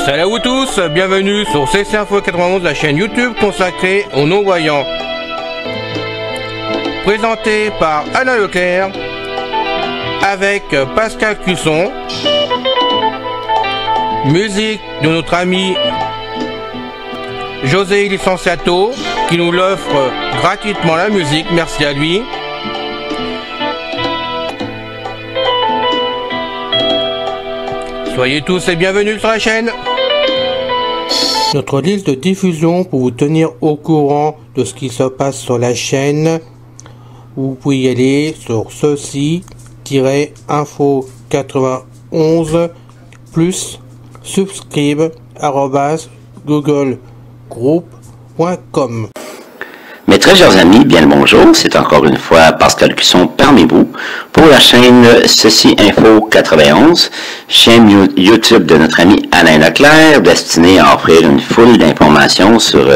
Salut à vous tous, bienvenue sur CC Info 91, la chaîne YouTube consacrée aux non-voyants. Présenté par Alain Leclerc, avec Pascal Cusson. Musique de notre ami José Licenciato, qui nous l'offre gratuitement la musique, merci à lui. Soyez tous et bienvenus sur la chaîne. Notre liste de diffusion pour vous tenir au courant de ce qui se passe sur la chaîne. Vous pouvez y aller sur ceci-info91 plus subscribe@googlegroup.com. Mes très chers amis, bien le bonjour, c'est encore une fois Pascal Cusson parmi vous pour la chaîne Ceci Info 91, chaîne YouTube de notre ami Alain Leclerc, destinée à offrir une foule d'informations sur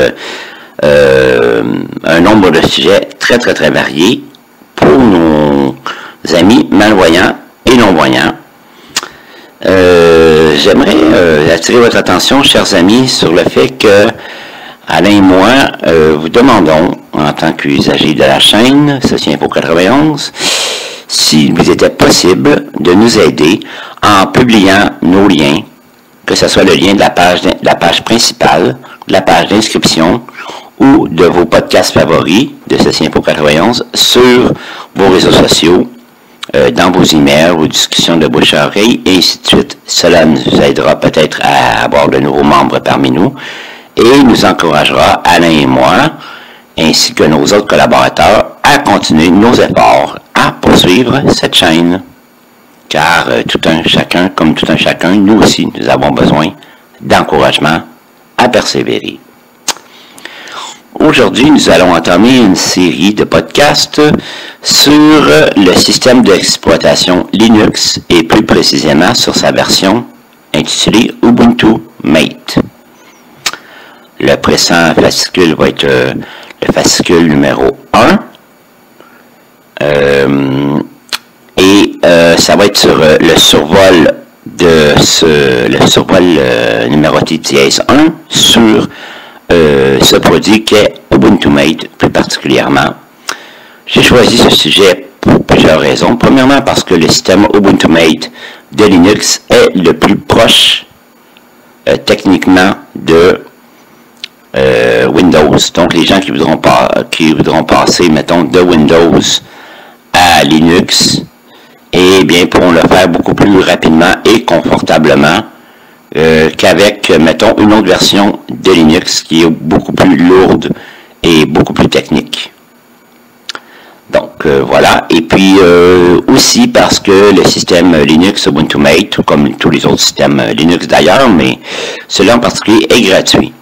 un nombre de sujets très variés pour nos amis malvoyants et non-voyants. J'aimerais attirer votre attention, chers amis, sur le fait que Alain et moi vous demandons, en tant qu'usagers de la chaîne Ceci Info 91, s'il vous était possible de nous aider en publiant nos liens, que ce soit le lien de la page principale, de la page d'inscription ou de vos podcasts favoris de Ceci Info 91 sur vos réseaux sociaux, dans vos emails, vos discussions de bouche à oreille, et ainsi de suite. Cela nous aidera peut-être à avoir de nouveaux membres parmi nous et nous encouragera, Alain et moi, ainsi que nos autres collaborateurs, à continuer nos efforts à poursuivre cette chaîne. Car tout un chacun, comme tout un chacun, nous aussi, nous avons besoin d'encouragement à persévérer. Aujourd'hui, nous allons entamer une série de podcasts sur le système d'exploitation Linux et plus précisément sur sa version intitulée Ubuntu Mate. Le présent fascicule va être le fascicule numéro 1 ça va être sur le survol de le survol numéroté dièse 1 sur ce produit qui est Ubuntu Mate plus particulièrement. J'ai choisi ce sujet pour plusieurs raisons. Premièrement parce que le système Ubuntu Mate de Linux est le plus proche techniquement de Windows. Donc les gens qui voudront passer, mettons, de Windows à Linux, eh bien pourront le faire beaucoup plus rapidement et confortablement qu'avec, mettons, une autre version de Linux qui est beaucoup plus lourde et beaucoup plus technique. Donc voilà, et puis aussi parce que le système Linux Ubuntu Mate, comme tous les autres systèmes Linux d'ailleurs, mais celui-là en particulier est gratuit.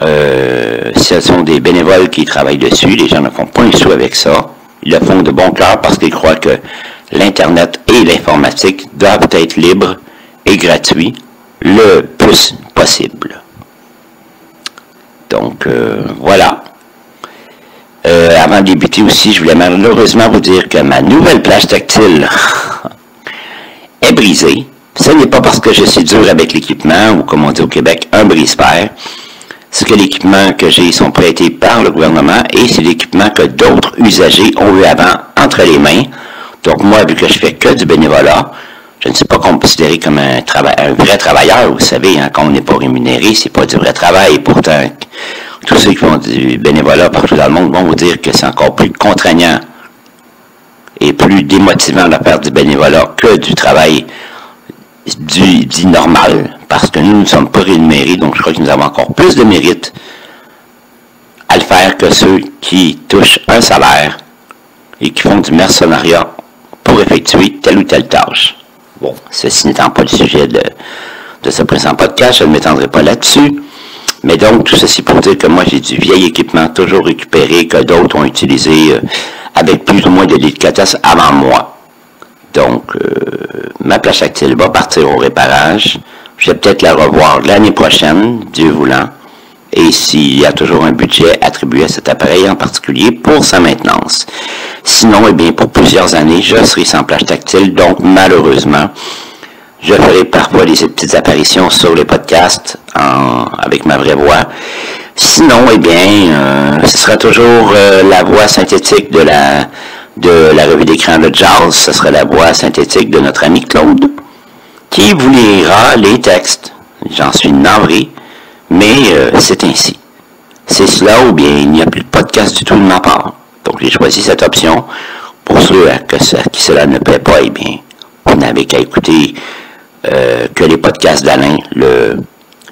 Ce sont des bénévoles qui travaillent dessus, les gens ne font pas un sou avec ça, ils le font de bon cœur parce qu'ils croient que l'Internet et l'informatique doivent être libres et gratuits le plus possible. Donc voilà. Avant de débuter aussi, je voulais malheureusement vous dire que ma nouvelle plage tactile est brisée. Ce n'est pas parce que je suis dur avec l'équipement, ou comme on dit au Québec, un brise-fer. C'est que l'équipement que j'ai sont prêtés par le gouvernement et c'est l'équipement que d'autres usagers ont eu avant entre les mains. Donc moi, vu que je fais que du bénévolat, je ne suis pas considéré comme un vrai travailleur. Vous savez, hein, quand on n'est pas rémunéré, c'est pas du vrai travail. Et pourtant, tous ceux qui font du bénévolat partout dans le monde vont vous dire que c'est encore plus contraignant et plus démotivant de faire du bénévolat que du travail dit normal, parce que nous ne sommes pas rémunérés, donc je crois que nous avons encore plus de mérite à le faire que ceux qui touchent un salaire et qui font du mercenariat pour effectuer telle ou telle tâche. Bon, ceci n'étant pas le sujet de ce présent podcast, je ne m'étendrai pas là-dessus, mais donc tout ceci pour dire que moi j'ai du vieil équipement toujours récupéré que d'autres ont utilisé avec plus ou moins de délicatesse avant moi. Donc, ma plage tactile va partir au réparage. Je vais peut-être la revoir l'année prochaine, Dieu voulant. Et s'il y a toujours un budget attribué à cet appareil en particulier pour sa maintenance. Sinon, eh bien, pour plusieurs années, je serai sans plage tactile. Donc, malheureusement, je ferai parfois des petites apparitions sur les podcasts avec ma vraie voix. Sinon, eh bien, ce sera toujours la voix synthétique de la revue d'écran de Jazz. Ce sera la voix synthétique de notre ami Claude, qui vous lira les textes. J'en suis navré, mais c'est ainsi. C'est cela ou bien il n'y a plus de podcast du tout de ma part. Donc j'ai choisi cette option. Pour ceux qui cela ne plaît pas, eh bien, vous n'avez qu'à écouter que les podcasts d'Alain le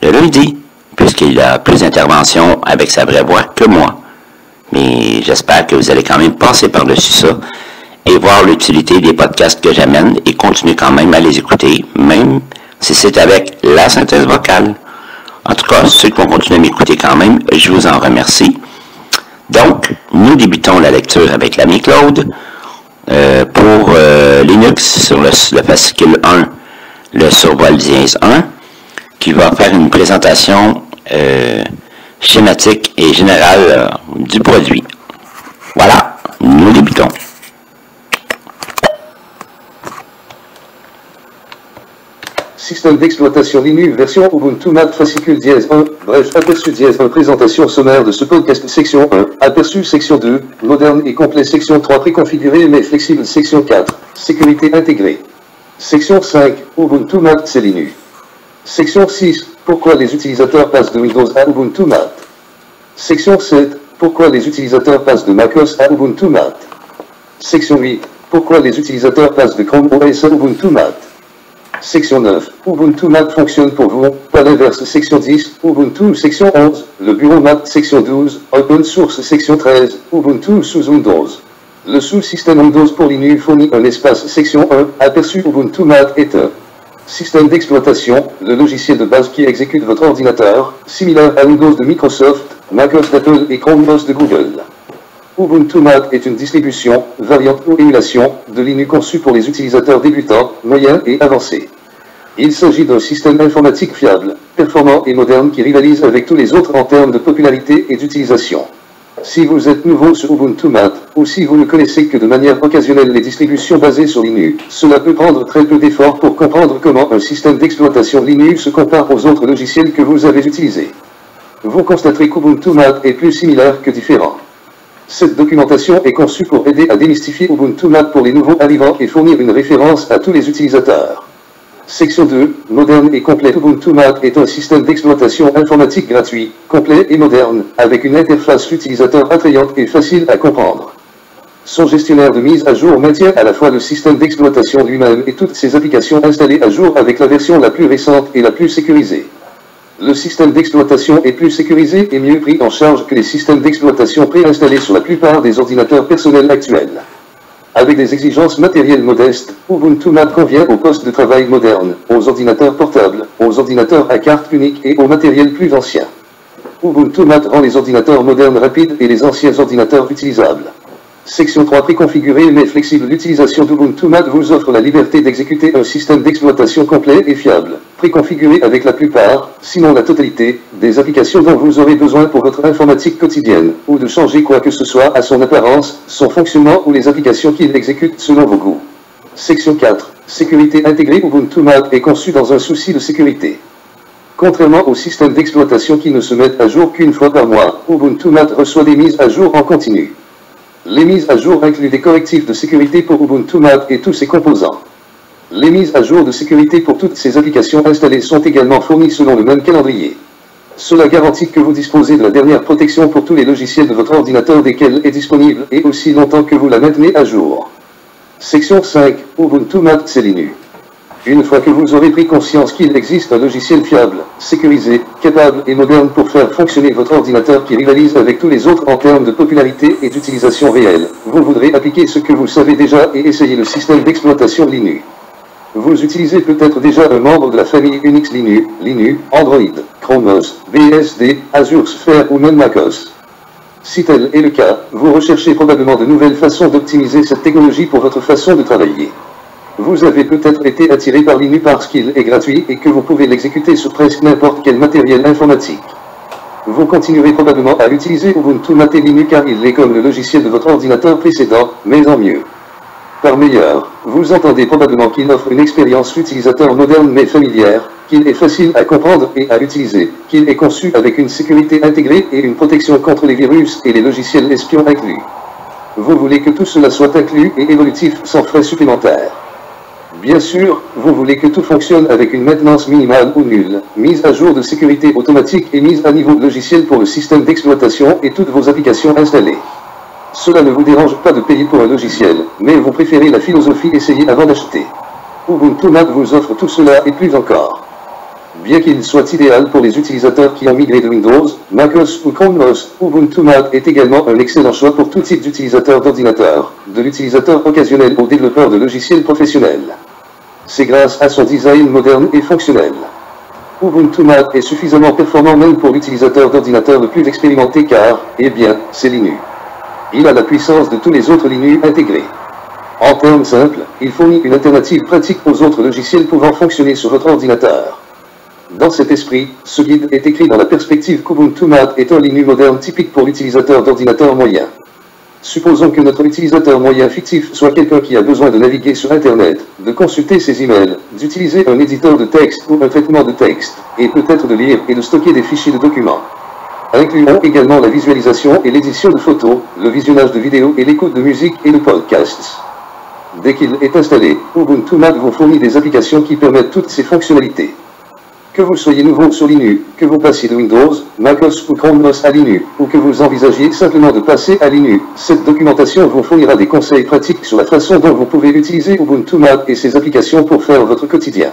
lundi, puisqu'il a plus d'interventions avec sa vraie voix que moi. Mais j'espère que vous allez quand même passer par-dessus ça et voir l'utilité des podcasts que j'amène et continuer quand même à les écouter, même si c'est avec la synthèse vocale. En tout cas, ceux qui vont continuer à m'écouter quand même, je vous en remercie. Donc, nous débutons la lecture avec l'ami Claude pour Linux sur le fascicule 1, le survol dièse 1, qui va faire une présentation schématique et générale du produit. Voilà, nous débutons. Système d'exploitation Linux version Ubuntu Mat fascicule dièse 1, bref, aperçu dièse 1, présentation sommaire de ce podcast section 1, aperçu section 2, moderne et complet section 3, préconfiguré mais flexible section 4, sécurité intégrée. Section 5, Ubuntu Mat c'est Linux. Section 6, pourquoi les utilisateurs passent de Windows à Ubuntu Mat. Section 7, pourquoi les utilisateurs passent de MacOS à Ubuntu Mat. Section 8, pourquoi les utilisateurs passent de Chrome OS à Ubuntu Mat. Section 9, Ubuntu Mat fonctionne pour vous, pas l'inverse. Section 10, Ubuntu. Section 11, le bureau Mat. Section 12, Open Source. Section 13, Ubuntu sous Windows. Le sous-système Windows pour Linux fournit un espace. Section 1, aperçu Ubuntu Mat est un système d'exploitation, le logiciel de base qui exécute votre ordinateur, similaire à Windows de Microsoft, macOS d'Apple et Chrome OS de Google. Ubuntu Mat est une distribution, variante ou émulation, de Linux conçue pour les utilisateurs débutants, moyens et avancés. Il s'agit d'un système informatique fiable, performant et moderne qui rivalise avec tous les autres en termes de popularité et d'utilisation. Si vous êtes nouveau sur Ubuntu Mat, ou si vous ne connaissez que de manière occasionnelle les distributions basées sur Linux, cela peut prendre très peu d'efforts pour comprendre comment un système d'exploitation Linux se compare aux autres logiciels que vous avez utilisés. Vous constaterez qu'Ubuntu Mat est plus similaire que différent. Cette documentation est conçue pour aider à démystifier Ubuntu Mat pour les nouveaux arrivants et fournir une référence à tous les utilisateurs. Section 2, moderne et complet. Ubuntu Mat est un système d'exploitation informatique gratuit, complet et moderne, avec une interface utilisateur attrayante et facile à comprendre. Son gestionnaire de mise à jour maintient à la fois le système d'exploitation lui-même et toutes ses applications installées à jour avec la version la plus récente et la plus sécurisée. Le système d'exploitation est plus sécurisé et mieux pris en charge que les systèmes d'exploitation préinstallés sur la plupart des ordinateurs personnels actuels. Avec des exigences matérielles modestes, Ubuntu Mat convient aux postes de travail modernes, aux ordinateurs portables, aux ordinateurs à carte unique et au matériel plus ancien. Ubuntu Mat rend les ordinateurs modernes rapides et les anciens ordinateurs utilisables. Section 3, préconfiguré mais flexible. L'utilisation d'Ubuntu Mat vous offre la liberté d'exécuter un système d'exploitation complet et fiable, préconfiguré avec la plupart, sinon la totalité, des applications dont vous aurez besoin pour votre informatique quotidienne, ou de changer quoi que ce soit à son apparence, son fonctionnement ou les applications qu'il exécute selon vos goûts. Section 4, sécurité intégrée. Ubuntu Mat est conçu dans un souci de sécurité. Contrairement aux systèmes d'exploitation qui ne se mettent à jour qu'une fois par mois, Ubuntu Mat reçoit des mises à jour en continu. Les mises à jour incluent des correctifs de sécurité pour Ubuntu Mat et tous ses composants. Les mises à jour de sécurité pour toutes ces applications installées sont également fournies selon le même calendrier. Cela garantit que vous disposez de la dernière protection pour tous les logiciels de votre ordinateur desquels est disponible et aussi longtemps que vous la maintenez à jour. Section 5, Ubuntu Mat c'est Linux. Une fois que vous aurez pris conscience qu'il existe un logiciel fiable, sécurisé, capable et moderne pour faire fonctionner votre ordinateur qui rivalise avec tous les autres en termes de popularité et d'utilisation réelle, vous voudrez appliquer ce que vous savez déjà et essayer le système d'exploitation Linux. Vous utilisez peut-être déjà un membre de la famille Unix Linux, Linux, Android, Chrome OS, BSD, Azure Sphere ou même MacOS. Si tel est le cas, vous recherchez probablement de nouvelles façons d'optimiser cette technologie pour votre façon de travailler. Vous avez peut-être été attiré par Linux parce qu'il est gratuit et que vous pouvez l'exécuter sur presque n'importe quel matériel informatique. Vous continuerez probablement à utiliser Ubuntu Mate Linux car il est comme le logiciel de votre ordinateur précédent, mais en mieux. Par meilleur, vous entendez probablement qu'il offre une expérience utilisateur moderne mais familière, qu'il est facile à comprendre et à utiliser, qu'il est conçu avec une sécurité intégrée et une protection contre les virus et les logiciels espions inclus. Vous voulez que tout cela soit inclus et évolutif sans frais supplémentaires. Bien sûr, vous voulez que tout fonctionne avec une maintenance minimale ou nulle, mise à jour de sécurité automatique et mise à niveau logiciel pour le système d'exploitation et toutes vos applications installées. Cela ne vous dérange pas de payer pour un logiciel, mais vous préférez la philosophie essayée avant d'acheter. Ubuntu Mate vous offre tout cela et plus encore. Bien qu'il soit idéal pour les utilisateurs qui ont migré de Windows, MacOS ou Chrome OS, Ubuntu Mate est également un excellent choix pour tout type d'utilisateur d'ordinateur, de l'utilisateur occasionnel au développeur de logiciels professionnels. C'est grâce à son design moderne et fonctionnel. Ubuntu Mate est suffisamment performant même pour l'utilisateur d'ordinateur le plus expérimenté car, eh bien, c'est Linux. Il a la puissance de tous les autres Linux intégrés. En termes simples, il fournit une alternative pratique aux autres logiciels pouvant fonctionner sur votre ordinateur. Dans cet esprit, ce guide est écrit dans la perspective qu'Ubuntu Mate est un Linux moderne typique pour l'utilisateur d'ordinateur moyen. Supposons que notre utilisateur moyen fictif soit quelqu'un qui a besoin de naviguer sur Internet, de consulter ses emails, d'utiliser un éditeur de texte ou un traitement de texte, et peut-être de lire et de stocker des fichiers de documents. Incluons également la visualisation et l'édition de photos, le visionnage de vidéos et l'écoute de musique et de podcasts. Dès qu'il est installé, Ubuntu Mate vous fournit des applications qui permettent toutes ces fonctionnalités. Que vous soyez nouveau sur Linux, que vous passiez de Windows, MacOS ou Chrome OS à Linux, ou que vous envisagiez simplement de passer à Linux, cette documentation vous fournira des conseils pratiques sur la façon dont vous pouvez utiliser Ubuntu Mate et ses applications pour faire votre quotidien.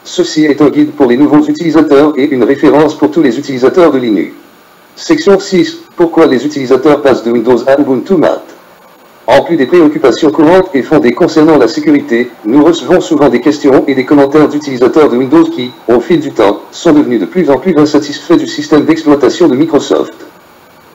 Ceci est un guide pour les nouveaux utilisateurs et une référence pour tous les utilisateurs de Linux. Section 6. Pourquoi les utilisateurs passent de Windows à Ubuntu Mate? En plus des préoccupations courantes et fondées concernant la sécurité, nous recevons souvent des questions et des commentaires d'utilisateurs de Windows qui, au fil du temps, sont devenus de plus en plus insatisfaits du système d'exploitation de Microsoft.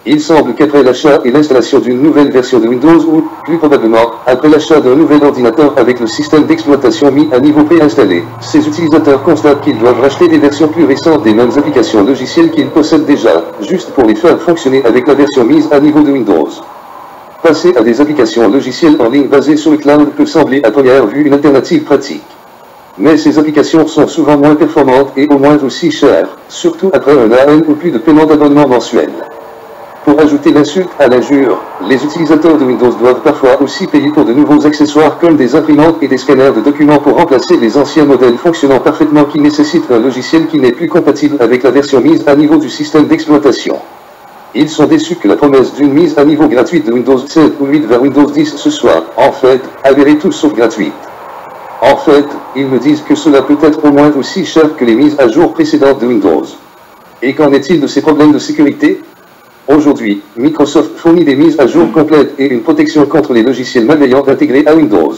Il semble qu'après l'achat et l'installation d'une nouvelle version de Windows ou, plus probablement, après l'achat d'un nouvel ordinateur avec le système d'exploitation mis à niveau préinstallé, ces utilisateurs constatent qu'ils doivent racheter des versions plus récentes des mêmes applications logicielles qu'ils possèdent déjà, juste pour les faire fonctionner avec la version mise à niveau de Windows. Passer à des applications logicielles en ligne basées sur le cloud peut sembler à première vue une alternative pratique. Mais ces applications sont souvent moins performantes et au moins aussi chères, surtout après un an ou plus de paiement d'abonnement mensuel. Pour ajouter l'insulte à l'injure, les utilisateurs de Windows doivent parfois aussi payer pour de nouveaux accessoires comme des imprimantes et des scanners de documents pour remplacer les anciens modèles fonctionnant parfaitement qui nécessitent un logiciel qui n'est plus compatible avec la version mise à niveau du système d'exploitation. Ils sont déçus que la promesse d'une mise à niveau gratuite de Windows 7 ou 8 vers Windows 10 se soit, en fait, avérée tout sauf gratuite. En fait, ils me disent que cela peut être au moins aussi cher que les mises à jour précédentes de Windows. Et qu'en est-il de ces problèmes de sécurité? Aujourd'hui, Microsoft fournit des mises à jour complètes et une protection contre les logiciels malveillants intégrés à Windows.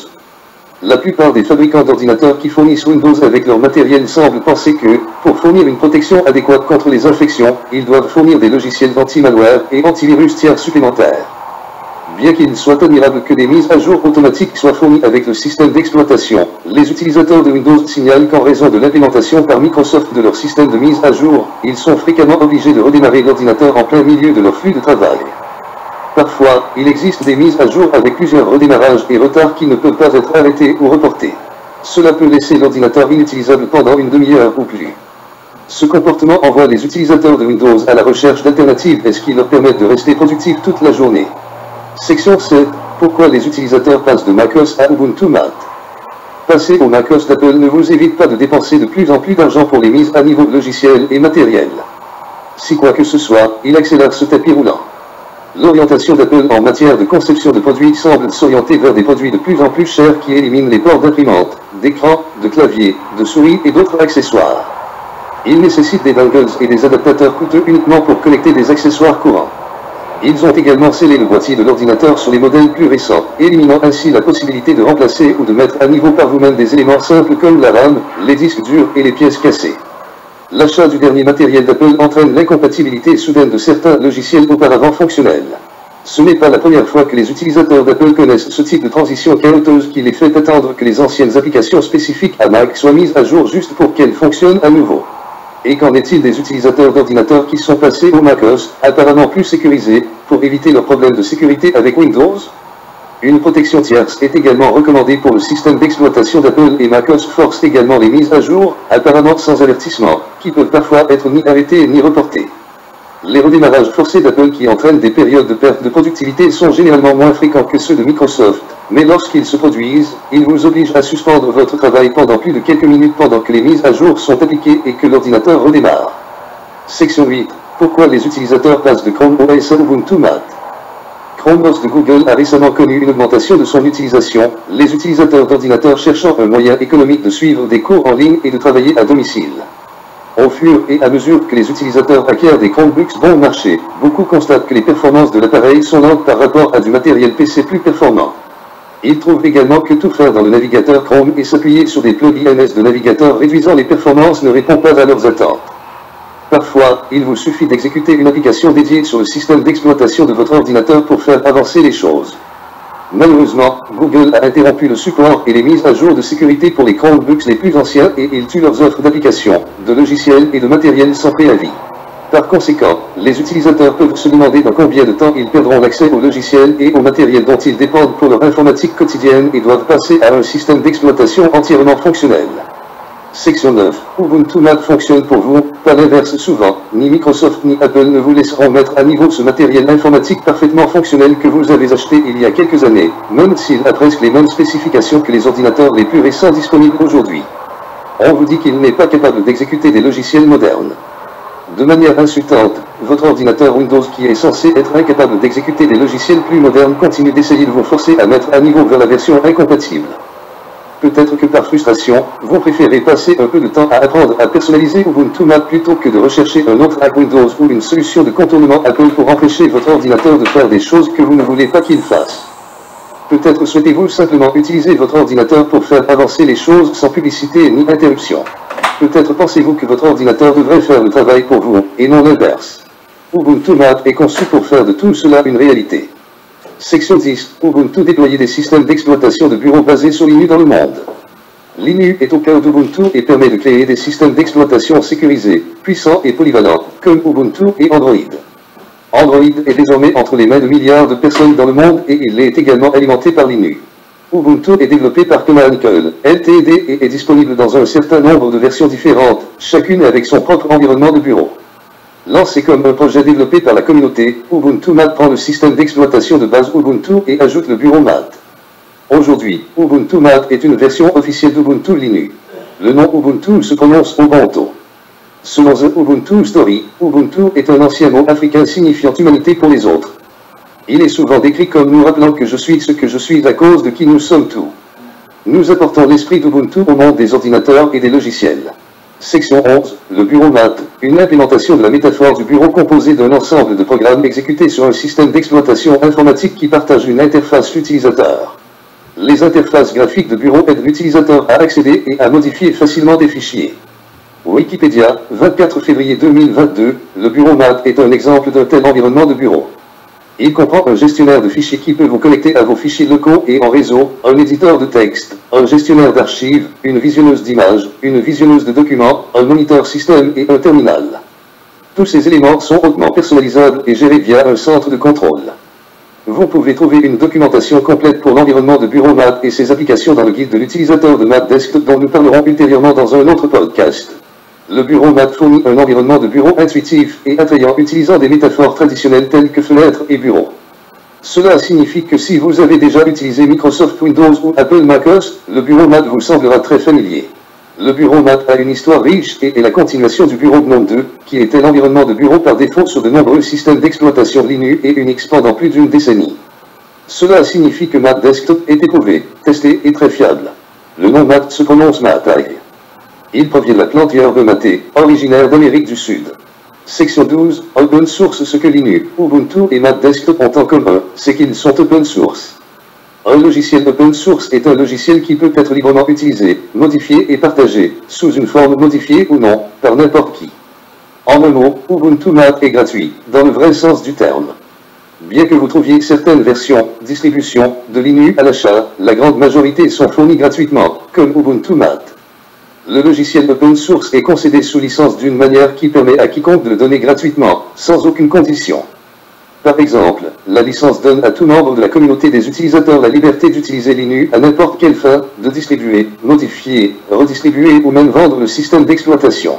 La plupart des fabricants d'ordinateurs qui fournissent Windows avec leur matériel semblent penser que, pour fournir une protection adéquate contre les infections, ils doivent fournir des logiciels anti-malware et antivirus tiers supplémentaires. Bien qu'il soit admirable que des mises à jour automatiques soient fournies avec le système d'exploitation, les utilisateurs de Windows signalent qu'en raison de l'implémentation par Microsoft de leur système de mise à jour, ils sont fréquemment obligés de redémarrer l'ordinateur en plein milieu de leur flux de travail. Parfois, il existe des mises à jour avec plusieurs redémarrages et retards qui ne peuvent pas être arrêtés ou reportés. Cela peut laisser l'ordinateur inutilisable pendant une demi-heure ou plus. Ce comportement envoie les utilisateurs de Windows à la recherche d'alternatives et ce qui leur permet de rester productifs toute la journée. Section 7. Pourquoi les utilisateurs passent de MacOS à Ubuntu Mate? Passer au MacOS d'Apple ne vous évite pas de dépenser de plus en plus d'argent pour les mises à niveau logiciels et matériels. Si quoi que ce soit, il accélère ce tapis roulant. L'orientation d'Apple en matière de conception de produits semble s'orienter vers des produits de plus en plus chers qui éliminent les ports d'imprimante, d'écran, de clavier, de souris et d'autres accessoires. Ils nécessitent des dongles et des adaptateurs coûteux uniquement pour connecter des accessoires courants. Ils ont également scellé le boîtier de l'ordinateur sur les modèles plus récents, éliminant ainsi la possibilité de remplacer ou de mettre à niveau par vous-même des éléments simples comme la RAM, les disques durs et les pièces cassées. L'achat du dernier matériel d'Apple entraîne l'incompatibilité soudaine de certains logiciels auparavant fonctionnels. Ce n'est pas la première fois que les utilisateurs d'Apple connaissent ce type de transition chaotique qui les fait attendre que les anciennes applications spécifiques à Mac soient mises à jour juste pour qu'elles fonctionnent à nouveau. Et qu'en est-il des utilisateurs d'ordinateurs qui sont passés au macOS, apparemment plus sécurisés, pour éviter leurs problèmes de sécurité avec Windows? Une protection tierce est également recommandée pour le système d'exploitation d'Apple et macOS force également les mises à jour, apparemment sans avertissement, qui peuvent parfois être ni arrêtées ni reportées. Les redémarrages forcés d'Apple qui entraînent des périodes de perte de productivité sont généralement moins fréquents que ceux de Microsoft, mais lorsqu'ils se produisent, ils vous obligent à suspendre votre travail pendant plus de quelques minutes pendant que les mises à jour sont appliquées et que l'ordinateur redémarre. Section 8. Pourquoi les utilisateurs passent de Chrome OS à Ubuntu Mat? Chrome OS de Google a récemment connu une augmentation de son utilisation, les utilisateurs d'ordinateurs cherchant un moyen économique de suivre des cours en ligne et de travailler à domicile. Au fur et à mesure que les utilisateurs acquièrent des Chromebooks bon marché, beaucoup constatent que les performances de l'appareil sont lentes par rapport à du matériel PC plus performant. Ils trouvent également que tout faire dans le navigateur Chrome et s'appuyer sur des plugins de navigateur réduisant les performances ne répond pas à leurs attentes. Parfois, il vous suffit d'exécuter une application dédiée sur le système d'exploitation de votre ordinateur pour faire avancer les choses. Malheureusement, Google a interrompu le support et les mises à jour de sécurité pour les Chromebooks les plus anciens et ils tuent leurs offres d'applications, de logiciels et de matériel sans préavis. Par conséquent, les utilisateurs peuvent se demander dans combien de temps ils perdront l'accès aux logiciels et au matériel dont ils dépendent pour leur informatique quotidienne et doivent passer à un système d'exploitation entièrement fonctionnel. Section 9. Ubuntu Mat fonctionne pour vous, pas l'inverse souvent, ni Microsoft ni Apple ne vous laisseront mettre à niveau ce matériel informatique parfaitement fonctionnel que vous avez acheté il y a quelques années, même s'il a presque les mêmes spécifications que les ordinateurs les plus récents disponibles aujourd'hui. On vous dit qu'il n'est pas capable d'exécuter des logiciels modernes. De manière insultante, votre ordinateur Windows qui est censé être incapable d'exécuter des logiciels plus modernes continue d'essayer de vous forcer à mettre à niveau vers la version incompatible. Peut-être que par frustration, vous préférez passer un peu de temps à apprendre à personnaliser Ubuntu Mat plutôt que de rechercher un autre hack Windows ou une solution de contournement Apple pour empêcher votre ordinateur de faire des choses que vous ne voulez pas qu'il fasse. Peut-être souhaitez-vous simplement utiliser votre ordinateur pour faire avancer les choses sans publicité ni interruption. Peut-être pensez-vous que votre ordinateur devrait faire le travail pour vous, et non l'inverse. Ubuntu Mat est conçu pour faire de tout cela une réalité. Section 10. Ubuntu déployer des systèmes d'exploitation de bureaux basés sur Linux dans le monde. Linux est au cœur d'Ubuntu et permet de créer des systèmes d'exploitation sécurisés, puissants et polyvalents, comme Ubuntu et Android. Android est désormais entre les mains de milliards de personnes dans le monde et il est également alimenté par Linux. Ubuntu est développé par Canonical Ltd et est disponible dans un certain nombre de versions différentes, chacune avec son propre environnement de bureau. Lancé comme un projet développé par la communauté, Ubuntu Mat prend le système d'exploitation de base Ubuntu et ajoute le bureau Mat. Aujourd'hui, Ubuntu Mat est une version officielle d'Ubuntu Linux. Le nom Ubuntu se prononce Ubuntu. Selon The Ubuntu Story, Ubuntu est un ancien mot africain signifiant humanité pour les autres. Il est souvent décrit comme nous rappelant que je suis ce que je suis à cause de qui nous sommes tous. Nous apportons l'esprit d'Ubuntu au monde des ordinateurs et des logiciels. Section 11. Le bureau Mat, une implémentation de la métaphore du bureau composé d'un ensemble de programmes exécutés sur un système d'exploitation informatique qui partage une interface utilisateur. Les interfaces graphiques de bureau aident l'utilisateur à accéder et à modifier facilement des fichiers. Wikipédia, 24 février 2022, le bureau Mat est un exemple d'un tel environnement de bureau. Il comprend un gestionnaire de fichiers qui peut vous connecter à vos fichiers locaux et en réseau, un éditeur de texte, un gestionnaire d'archives, une visionneuse d'images, une visionneuse de documents, un moniteur système et un terminal. Tous ces éléments sont hautement personnalisables et gérés via un centre de contrôle. Vous pouvez trouver une documentation complète pour l'environnement de bureau Mat et ses applications dans le guide de l'utilisateur de Mat Desktop dont nous parlerons ultérieurement dans un autre podcast. Le bureau Mat fournit un environnement de bureau intuitif et attrayant utilisant des métaphores traditionnelles telles que fenêtre et bureau. Cela signifie que si vous avez déjà utilisé Microsoft Windows ou Apple macOS, le bureau Mat vous semblera très familier. Le bureau Mat a une histoire riche et est la continuation du bureau GNOME 2, qui était l'environnement de bureau par défaut sur de nombreux systèmes d'exploitation Linux et Unix pendant plus d'une décennie. Cela signifie que Mat Desktop est éprouvé, testé et très fiable. Le nom Mat se prononce Matai. Il provient de la plante yerbe matée, originaire d'Amérique du Sud. Section 12. Open Source. Ce que Linux, Ubuntu et Mat Desktop ont en commun, c'est qu'ils sont open source. Un logiciel open source est un logiciel qui peut être librement utilisé, modifié et partagé, sous une forme modifiée ou non, par n'importe qui. En un mot, Ubuntu Mat est gratuit, dans le vrai sens du terme. Bien que vous trouviez certaines versions, distributions, de Linux à l'achat, la grande majorité sont fournies gratuitement, comme Ubuntu Mat. Le logiciel open source est concédé sous licence d'une manière qui permet à quiconque de le donner gratuitement, sans aucune condition. Par exemple, la licence donne à tout membre de la communauté des utilisateurs la liberté d'utiliser Linux à n'importe quelle fin, de distribuer, modifier, redistribuer ou même vendre le système d'exploitation.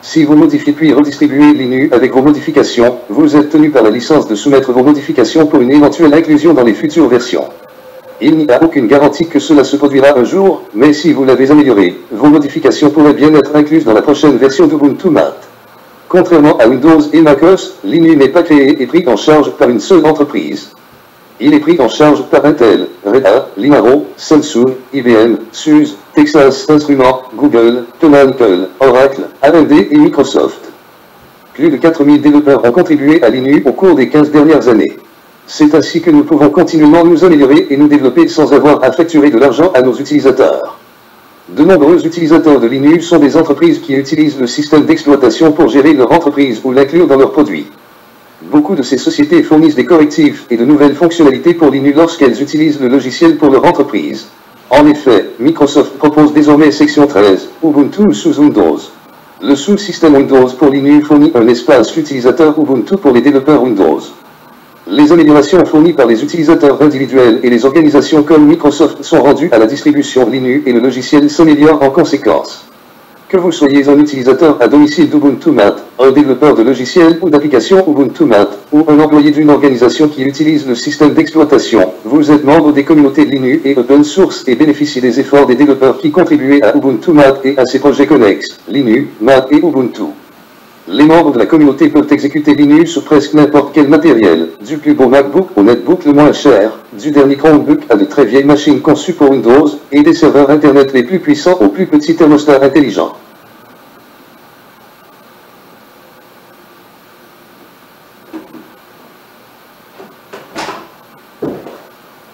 Si vous modifiez puis redistribuez Linux avec vos modifications, vous êtes tenu par la licence de soumettre vos modifications pour une éventuelle inclusion dans les futures versions. Il n'y a aucune garantie que cela se produira un jour, mais si vous l'avez amélioré, vos modifications pourraient bien être incluses dans la prochaine version d'Ubuntu Mat. Contrairement à Windows et MacOS, Linux n'est pas créé et pris en charge par une seule entreprise. Il est pris en charge par Intel, Red Hat, Linaro, Samsung, IBM, SUSE, Texas Instruments, Google, Canonical, Oracle, AMD et Microsoft. Plus de 4000 développeurs ont contribué à Linux au cours des 15 dernières années. C'est ainsi que nous pouvons continuellement nous améliorer et nous développer sans avoir à facturer de l'argent à nos utilisateurs. De nombreux utilisateurs de Linux sont des entreprises qui utilisent le système d'exploitation pour gérer leur entreprise ou l'inclure dans leurs produits. Beaucoup de ces sociétés fournissent des correctifs et de nouvelles fonctionnalités pour Linux lorsqu'elles utilisent le logiciel pour leur entreprise. En effet, Microsoft propose désormais section 13, Ubuntu sous Windows. Le sous-système Windows pour Linux fournit un espace utilisateur Ubuntu pour les développeurs Windows. Les améliorations fournies par les utilisateurs individuels et les organisations comme Microsoft sont rendues à la distribution Linux et le logiciel s'améliore en conséquence. Que vous soyez un utilisateur à domicile d'Ubuntu Mat, un développeur de logiciels ou d'applications Ubuntu Mat, ou un employé d'une organisation qui utilise le système d'exploitation, vous êtes membre des communautés Linux et Open Source et bénéficiez des efforts des développeurs qui contribuent à Ubuntu Mat et à ses projets connexes, Linux, Mat et Ubuntu. Les membres de la communauté peuvent exécuter Linux sur presque n'importe quel matériel, du plus beau MacBook au netbook le moins cher, du dernier Chromebook à de très vieilles machines conçues pour Windows, et des serveurs Internet les plus puissants aux plus petits thermostats intelligents.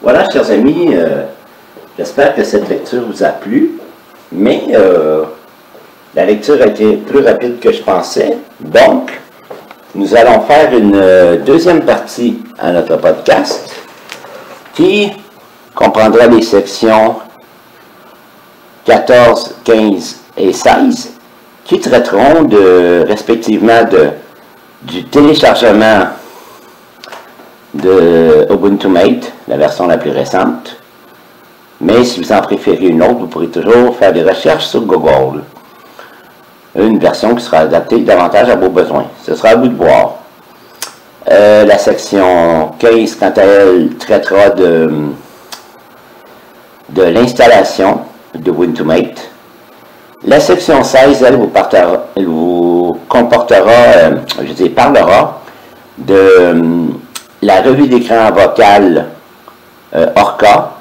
Voilà, chers amis, j'espère que cette lecture vous a plu, mais la lecture a été plus rapide que je pensais, donc nous allons faire une deuxième partie à notre podcast qui comprendra les sections 14, 15 et 16 qui traiteront respectivement du téléchargement de Ubuntu Mate, la version la plus récente. Mais si vous en préférez une autre, vous pourrez toujours faire des recherches sur Google. Une version qui sera adaptée davantage à vos besoins. Ce sera à vous de voir. La section 15, quant à elle, traitera de l'installation de Ubuntu Mate. La section 16, elle vous parlera de la revue d'écran vocale Orca,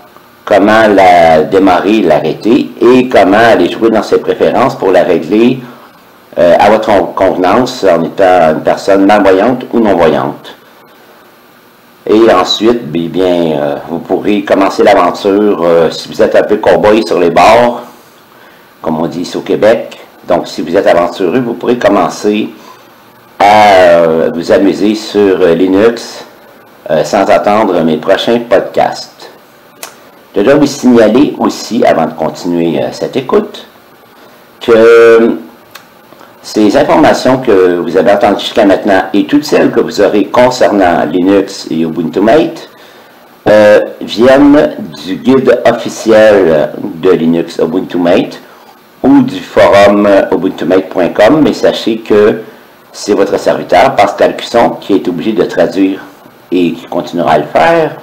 comment la démarrer, l'arrêter, et comment aller jouer dans ses préférences pour la régler à votre convenance en étant une personne malvoyante ou non-voyante. Et ensuite, vous pourrez commencer l'aventure si vous êtes un peu cow-boy sur les bords, comme on dit ici au Québec. Donc, si vous êtes aventureux, vous pourrez commencer à vous amuser sur Linux sans attendre mes prochains podcasts. Je dois vous signaler aussi, avant de continuer cette écoute, que ces informations que vous avez entendues jusqu'à maintenant et toutes celles que vous aurez concernant Linux et Ubuntu Mate viennent du guide officiel de Linux Ubuntu Mate ou du forum ubuntumate.com, mais sachez que c'est votre serviteur, Pascal Cusson, qui est obligé de traduire et qui continuera à le faire,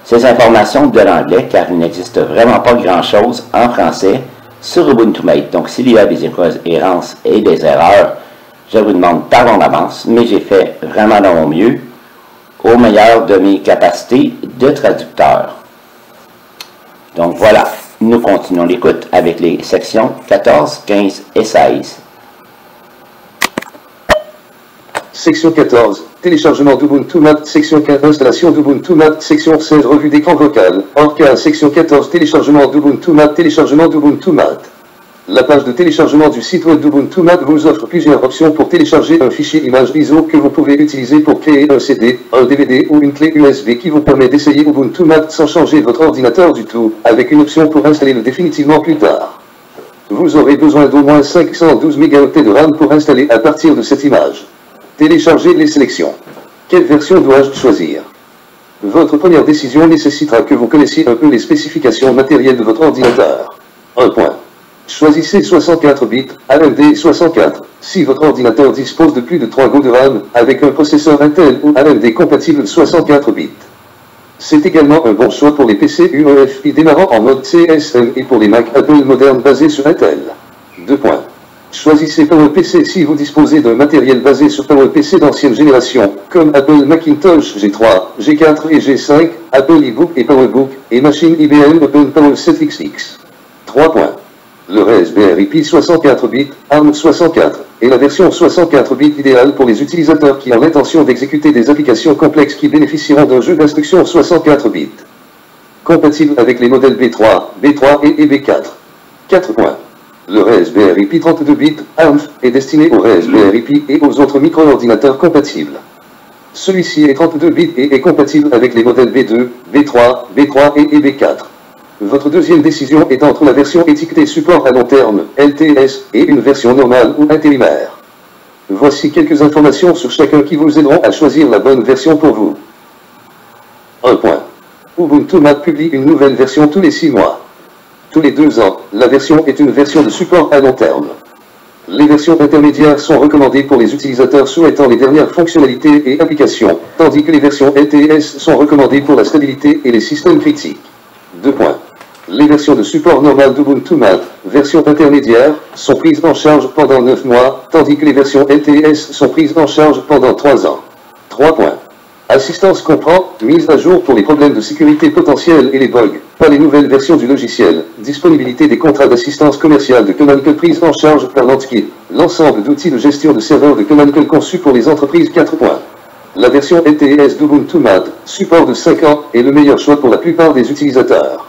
ces informations de l'anglais, car il n'existe vraiment pas grand-chose en français sur Ubuntu Mate. Donc, s'il y a des incohérences et des erreurs, je vous demande pardon d'avance, mais j'ai fait vraiment de mon mieux, au meilleur de mes capacités de traducteur. Donc, voilà, nous continuons l'écoute avec les sections 14, 15 et 16. Section 14, téléchargement d'Ubuntu Mat, section 15, installation d'Ubuntu Mat, section 16, revue d'écran vocal, Orca, section 14, téléchargement d'Ubuntu Mat, téléchargement d'Ubuntu Mat. La page de téléchargement du site web d'Ubuntu Mat vous offre plusieurs options pour télécharger un fichier image ISO que vous pouvez utiliser pour créer un CD, un DVD ou une clé USB qui vous permet d'essayer Ubuntu Mat sans changer votre ordinateur du tout, avec une option pour installer le définitivement plus tard. Vous aurez besoin d'au moins 512 mégaoctets de RAM pour installer à partir de cette image. Télécharger les sélections. Quelle version dois-je choisir? Votre première décision nécessitera que vous connaissiez un peu les spécifications matérielles de votre ordinateur. 1 point. Choisissez 64 bits, AMD 64, si votre ordinateur dispose de plus de 3 Go de RAM, avec un processeur Intel ou AMD compatible 64 bits. C'est également un bon choix pour les PC UEFI démarrant en mode CSM et pour les Mac Apple modernes basés sur Intel. 2 points. Choisissez PowerPC si vous disposez d'un matériel basé sur PowerPC d'ancienne génération, comme Apple Macintosh G3, G4 et G5, Apple eBook et PowerBook, et machine IBM Open Power 7XX. 3 points. Le Raspberry Pi 64 bits, ARM 64, est la version 64 bits idéale pour les utilisateurs qui ont l'intention d'exécuter des applications complexes qui bénéficieront d'un jeu d'instructions 64 bits. Compatible avec les modèles B3, B3 et B4. 4 points. Le Raspberry Pi 32 bits, ARM, est destiné au Raspberry Pi et aux autres micro-ordinateurs compatibles. Celui-ci est 32 bits et est compatible avec les modèles B2, B3, B3 et B4. Votre deuxième décision est entre la version étiquetée support à long terme, LTS, et une version normale ou intérimaire. Voici quelques informations sur chacun qui vous aideront à choisir la bonne version pour vous. 1 point. Ubuntu Mat publie une nouvelle version tous les 6 mois. Tous les 2 ans, la version est une version de support à long terme. Les versions intermédiaires sont recommandées pour les utilisateurs souhaitant les dernières fonctionnalités et applications, tandis que les versions LTS sont recommandées pour la stabilité et les systèmes critiques. 2 points. Les versions de support normal d'Ubuntu Mat, version intermédiaire, sont prises en charge pendant 9 mois, tandis que les versions LTS sont prises en charge pendant 3 ans. 3 points. Assistance comprend, mise à jour pour les problèmes de sécurité potentiels et les bugs, pas les nouvelles versions du logiciel, disponibilité des contrats d'assistance commerciale de Canonical prise en charge par Landscape, l'ensemble d'outils de gestion de serveurs de Canonical conçus pour les entreprises. 4 points. La version LTS d'Ubuntu Mat, support de 5 ans, est le meilleur choix pour la plupart des utilisateurs.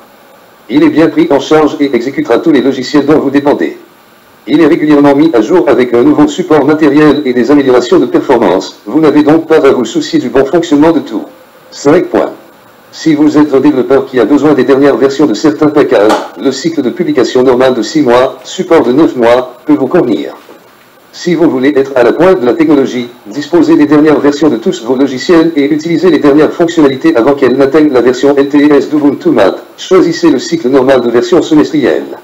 Il est bien pris en charge et exécutera tous les logiciels dont vous dépendez. Il est régulièrement mis à jour avec un nouveau support matériel et des améliorations de performance. Vous n'avez donc pas à vous soucier du bon fonctionnement de tout. 5 points. Si vous êtes un développeur qui a besoin des dernières versions de certains packages, le cycle de publication normal de 6 mois, support de 9 mois, peut vous convenir. Si vous voulez être à la pointe de la technologie, disposez des dernières versions de tous vos logiciels et utilisez les dernières fonctionnalités avant qu'elles n'atteignent la version LTS d'Ubuntu Mat, choisissez le cycle normal de version semestrielle.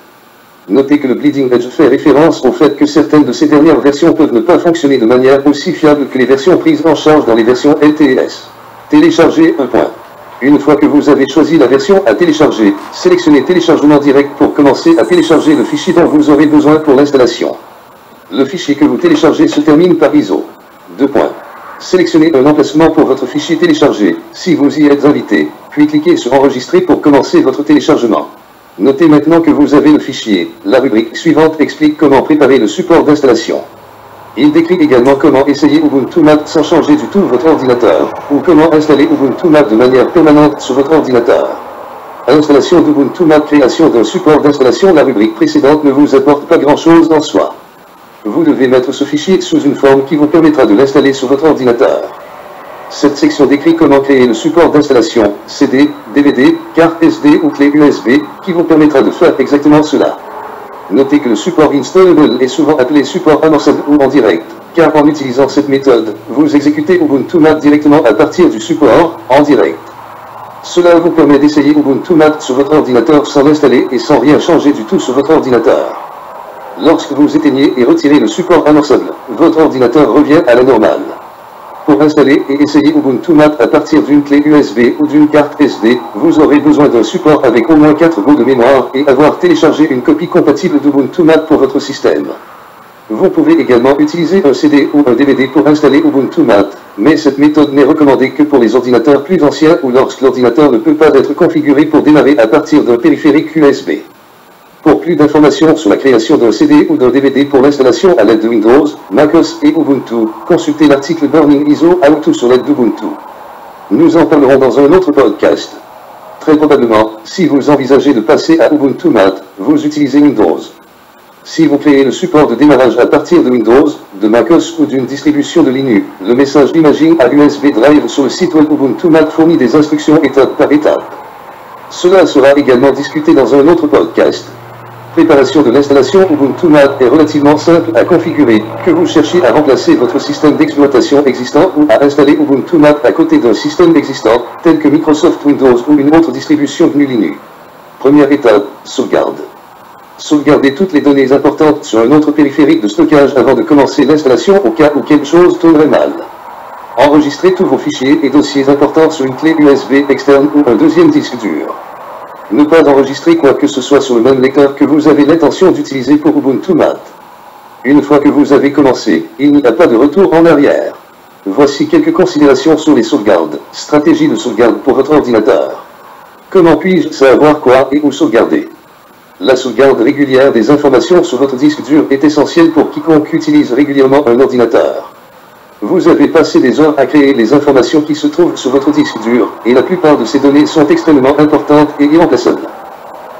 Notez que le Bleeding Edge fait référence au fait que certaines de ces dernières versions peuvent ne pas fonctionner de manière aussi fiable que les versions prises en charge dans les versions LTS. Télécharger 1 point. Une fois que vous avez choisi la version à télécharger, sélectionnez Téléchargement direct pour commencer à télécharger le fichier dont vous aurez besoin pour l'installation. Le fichier que vous téléchargez se termine par ISO. 2 points. Sélectionnez un emplacement pour votre fichier téléchargé, si vous y êtes invité, puis cliquez sur Enregistrer pour commencer votre téléchargement. Notez maintenant que vous avez le fichier. La rubrique suivante explique comment préparer le support d'installation. Il décrit également comment essayer Ubuntu Mat sans changer du tout votre ordinateur, ou comment installer Ubuntu Mat de manière permanente sur votre ordinateur. Installation d'Ubuntu Mat, création d'un support d'installation. La rubrique précédente ne vous apporte pas grand-chose en soi. Vous devez mettre ce fichier sous une forme qui vous permettra de l'installer sur votre ordinateur. Cette section décrit comment créer le support d'installation, CD, DVD, carte SD ou clé USB, qui vous permettra de faire exactement cela. Notez que le support installable est souvent appelé support amorçable ou en direct, car en utilisant cette méthode, vous exécutez Ubuntu Mat directement à partir du support, en direct. Cela vous permet d'essayer Ubuntu Mat sur votre ordinateur sans l'installer et sans rien changer du tout sur votre ordinateur. Lorsque vous éteignez et retirez le support amorçable, votre ordinateur revient à la normale. Pour installer et essayer Ubuntu Mat à partir d'une clé USB ou d'une carte SD, vous aurez besoin d'un support avec au moins 4 Go de mémoire et avoir téléchargé une copie compatible d'Ubuntu Mat pour votre système. Vous pouvez également utiliser un CD ou un DVD pour installer Ubuntu Mat, mais cette méthode n'est recommandée que pour les ordinateurs plus anciens ou lorsque l'ordinateur ne peut pas être configuré pour démarrer à partir d'un périphérique USB. Pour plus d'informations sur la création d'un CD ou d'un DVD pour l'installation à l'aide de Windows, MacOS et Ubuntu, consultez l'article Burning ISO How to sur l'aide d'Ubuntu. Nous en parlerons dans un autre podcast. Très probablement, si vous envisagez de passer à Ubuntu Mat, vous utilisez Windows. Si vous créez le support de démarrage à partir de Windows, de MacOS ou d'une distribution de Linux, le message d'imaging à USB Drive sur le site web Ubuntu Mac fournit des instructions étape par étape. Cela sera également discuté dans un autre podcast. Préparation de l'installation Ubuntu Mac est relativement simple à configurer, que vous cherchiez à remplacer votre système d'exploitation existant ou à installer Ubuntu Mac à côté d'un système existant, tel que Microsoft Windows ou une autre distribution GNU Linux. Première étape, sauvegarde. Sauvegardez toutes les données importantes sur un autre périphérique de stockage avant de commencer l'installation au cas où quelque chose tournerait mal. Enregistrez tous vos fichiers et dossiers importants sur une clé USB externe ou un deuxième disque dur. Ne pas enregistrer quoi que ce soit sur le même lecteur que vous avez l'intention d'utiliser pour Ubuntu Mac. Une fois que vous avez commencé, il n'y a pas de retour en arrière. Voici quelques considérations sur les sauvegardes, stratégie de sauvegarde pour votre ordinateur. Comment puis-je savoir quoi et où sauvegarder? La sauvegarde régulière des informations sur votre disque dur est essentielle pour quiconque utilise régulièrement un ordinateur. Vous avez passé des heures à créer les informations qui se trouvent sur votre disque dur, et la plupart de ces données sont extrêmement importantes et irremplaçables.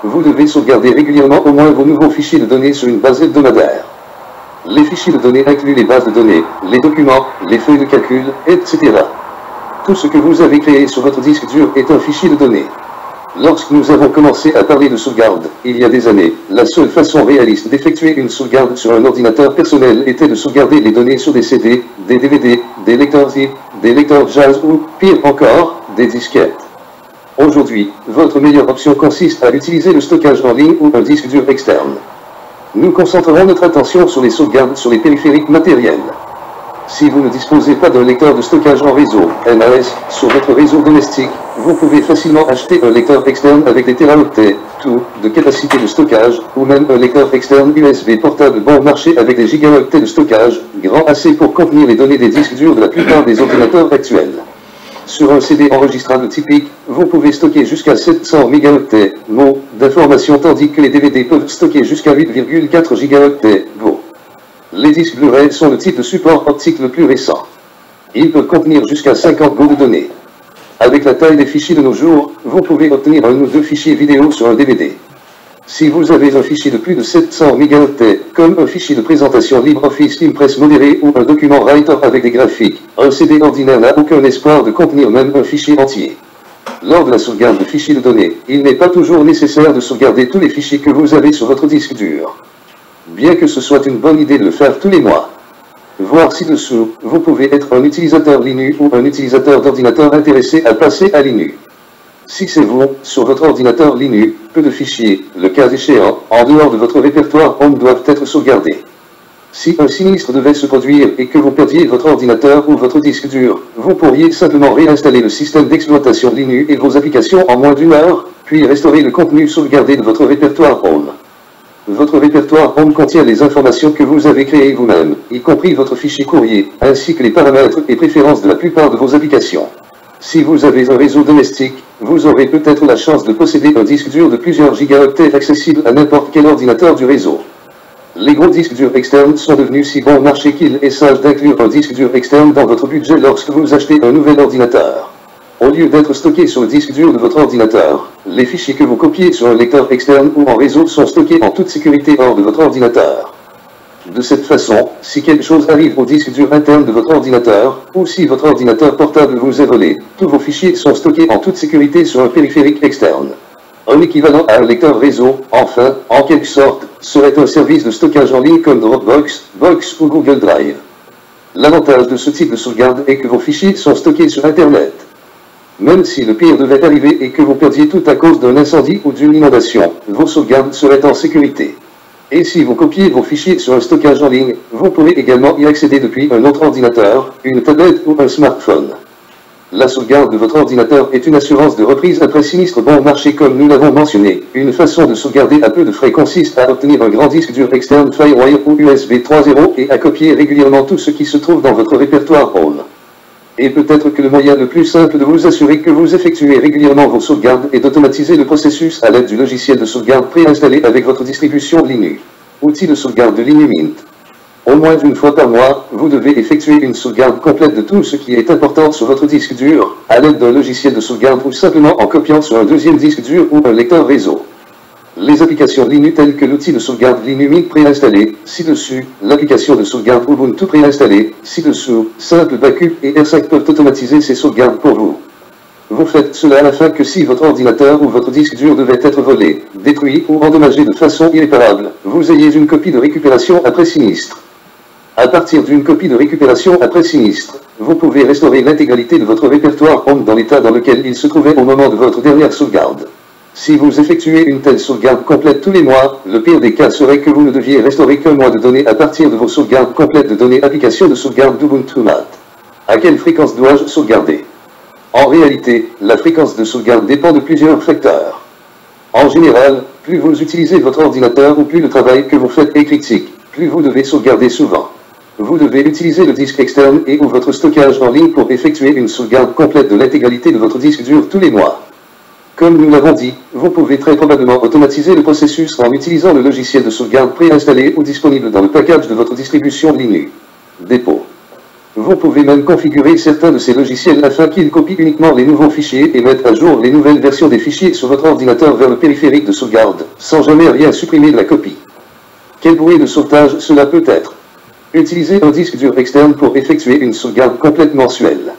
Vous devez sauvegarder régulièrement au moins vos nouveaux fichiers de données sur une base hebdomadaire. Les fichiers de données incluent les bases de données, les documents, les feuilles de calcul, etc. Tout ce que vous avez créé sur votre disque dur est un fichier de données. Lorsque nous avons commencé à parler de sauvegarde, il y a des années, la seule façon réaliste d'effectuer une sauvegarde sur un ordinateur personnel était de sauvegarder les données sur des CD, des DVD, des lecteurs zip, des lecteurs jazz ou, pire encore, des disquettes. Aujourd'hui, votre meilleure option consiste à utiliser le stockage en ligne ou un disque dur externe. Nous concentrerons notre attention sur les sauvegardes sur les périphériques matériels. Si vous ne disposez pas d'un lecteur de stockage en réseau, NAS, sur votre réseau domestique, vous pouvez facilement acheter un lecteur externe avec des téraoctets, tout, de capacité de stockage, ou même un lecteur externe USB portable bon marché avec des gigaoctets de stockage, grand assez pour contenir les données des disques durs de la plupart des ordinateurs actuels. Sur un CD enregistrable typique, vous pouvez stocker jusqu'à 700 mégaoctets, d'informations tandis que les DVD peuvent stocker jusqu'à 8,4 gigaoctets, Les disques Blu-ray sont le type de support optique le plus récent. Ils peuvent contenir jusqu'à 50 Go de données. Avec la taille des fichiers de nos jours, vous pouvez obtenir un ou deux fichiers vidéo sur un DVD. Si vous avez un fichier de plus de 700 mégaoctets, comme un fichier de présentation LibreOffice Impress modéré ou un document Writer avec des graphiques, un CD ordinaire n'a aucun espoir de contenir même un fichier entier. Lors de la sauvegarde de fichiers de données, il n'est pas toujours nécessaire de sauvegarder tous les fichiers que vous avez sur votre disque dur. Bien que ce soit une bonne idée de le faire tous les mois. Voir ci-dessous, vous pouvez être un utilisateur Linux ou un utilisateur d'ordinateur intéressé à passer à Linux. Si c'est vous, sur votre ordinateur Linux, peu de fichiers, le cas échéant, en dehors de votre répertoire Home doivent être sauvegardés. Si un sinistre devait se produire et que vous perdiez votre ordinateur ou votre disque dur, vous pourriez simplement réinstaller le système d'exploitation Linux et vos applications en moins d'une heure, puis restaurer le contenu sauvegardé de votre répertoire Home. Votre répertoire Home contient les informations que vous avez créées vous-même, y compris votre fichier courrier, ainsi que les paramètres et préférences de la plupart de vos applications. Si vous avez un réseau domestique, vous aurez peut-être la chance de posséder un disque dur de plusieurs gigaoctets accessible à n'importe quel ordinateur du réseau. Les gros disques durs externes sont devenus si bon marché qu'il est sage d'inclure un disque dur externe dans votre budget lorsque vous achetez un nouvel ordinateur. Au lieu d'être stockés sur le disque dur de votre ordinateur, les fichiers que vous copiez sur un lecteur externe ou en réseau sont stockés en toute sécurité hors de votre ordinateur. De cette façon, si quelque chose arrive au disque dur interne de votre ordinateur, ou si votre ordinateur portable vous est volé, tous vos fichiers sont stockés en toute sécurité sur un périphérique externe. Un équivalent à un lecteur réseau, enfin, en quelque sorte, serait un service de stockage en ligne comme Dropbox, Box ou Google Drive. L'avantage de ce type de sauvegarde est que vos fichiers sont stockés sur Internet. Même si le pire devait arriver et que vous perdiez tout à cause d'un incendie ou d'une inondation, vos sauvegardes seraient en sécurité. Et si vous copiez vos fichiers sur un stockage en ligne, vous pourrez également y accéder depuis un autre ordinateur, une tablette ou un smartphone. La sauvegarde de votre ordinateur est une assurance de reprise après sinistre bon marché comme nous l'avons mentionné. Une façon de sauvegarder à peu de frais consiste à obtenir un grand disque dur externe FireWire ou USB 3.0 et à copier régulièrement tout ce qui se trouve dans votre répertoire Home. Et peut-être que le moyen le plus simple de vous assurer que vous effectuez régulièrement vos sauvegardes est d'automatiser le processus à l'aide du logiciel de sauvegarde préinstallé avec votre distribution Linux. Outil de sauvegarde de Linux Mint. Au moins une fois par mois, vous devez effectuer une sauvegarde complète de tout ce qui est important sur votre disque dur, à l'aide d'un logiciel de sauvegarde ou simplement en copiant sur un deuxième disque dur ou un lecteur réseau. Les applications Linux telles que l'outil de sauvegarde Linux Mint préinstallé, ci-dessus, l'application de sauvegarde Ubuntu préinstallée, ci-dessous, simple backup et R5 peuvent automatiser ces sauvegardes pour vous. Vous faites cela afin que si votre ordinateur ou votre disque dur devait être volé, détruit ou endommagé de façon irréparable, vous ayez une copie de récupération après sinistre. À partir d'une copie de récupération après sinistre, vous pouvez restaurer l'intégralité de votre répertoire Home dans l'état dans lequel il se trouvait au moment de votre dernière sauvegarde. Si vous effectuez une telle sauvegarde complète tous les mois, le pire des cas serait que vous ne deviez restaurer qu'un mois de données à partir de vos sauvegardes complètes de données application de sauvegarde d'Ubuntu Mat. À quelle fréquence dois-je sauvegarder? En réalité, la fréquence de sauvegarde dépend de plusieurs facteurs. En général, plus vous utilisez votre ordinateur ou plus le travail que vous faites est critique, plus vous devez sauvegarder souvent. Vous devez utiliser le disque externe et ou votre stockage en ligne pour effectuer une sauvegarde complète de l'intégralité de votre disque dur tous les mois. Comme nous l'avons dit, vous pouvez très probablement automatiser le processus en utilisant le logiciel de sauvegarde préinstallé ou disponible dans le package de votre distribution Linux. Dépôt. Vous pouvez même configurer certains de ces logiciels afin qu'ils copient uniquement les nouveaux fichiers et mettent à jour les nouvelles versions des fichiers sur votre ordinateur vers le périphérique de sauvegarde, sans jamais rien supprimer de la copie. Quel bruit de sauvetage cela peut être? Utilisez un disque dur externe pour effectuer une sauvegarde complète mensuelle.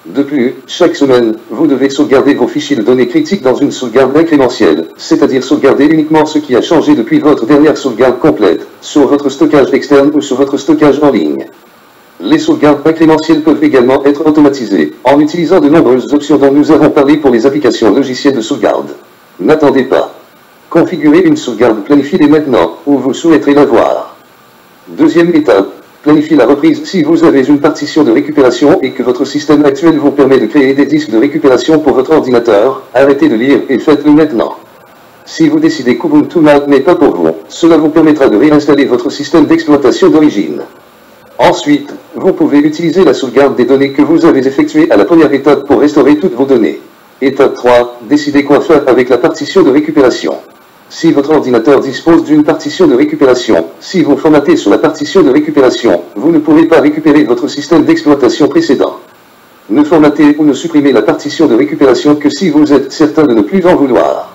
De plus, chaque semaine, vous devez sauvegarder vos fichiers de données critiques dans une sauvegarde incrémentielle, c'est-à-dire sauvegarder uniquement ce qui a changé depuis votre dernière sauvegarde complète, sur votre stockage externe ou sur votre stockage en ligne. Les sauvegardes incrémentielles peuvent également être automatisées, en utilisant de nombreuses options dont nous avons parlé pour les applications logicielles de sauvegarde. N'attendez pas. Configurez une sauvegarde planifiée dès maintenant, où vous souhaiterez l'avoir. Deuxième étape. Planifiez la reprise si vous avez une partition de récupération et que votre système actuel vous permet de créer des disques de récupération pour votre ordinateur, arrêtez de lire et faites-le maintenant. Si vous décidez qu'Ubuntu Mat n'est pas pour vous, cela vous permettra de réinstaller votre système d'exploitation d'origine. Ensuite, vous pouvez utiliser la sauvegarde des données que vous avez effectuées à la première étape pour restaurer toutes vos données. Étape 3, décidez quoi faire avec la partition de récupération. Si votre ordinateur dispose d'une partition de récupération, si vous formatez sur la partition de récupération, vous ne pourrez pas récupérer votre système d'exploitation précédent. Ne formatez ou ne supprimez la partition de récupération que si vous êtes certain de ne plus en vouloir.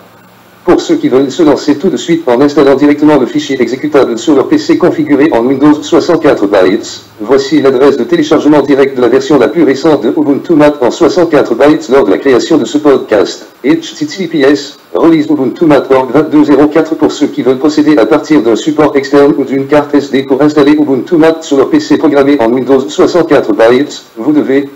Pour ceux qui veulent se lancer tout de suite en installant directement le fichier exécutable sur leur PC configuré en Windows 64 bytes, voici l'adresse de téléchargement direct de la version la plus récente de Ubuntu Mat en 64 bytes lors de la création de ce podcast. https release Ubuntu Mat org 2204 pour ceux qui veulent procéder à partir d'un support externe ou d'une carte SD pour installer Ubuntu Mat sur leur PC programmé en Windows 64 bytes, vous devez,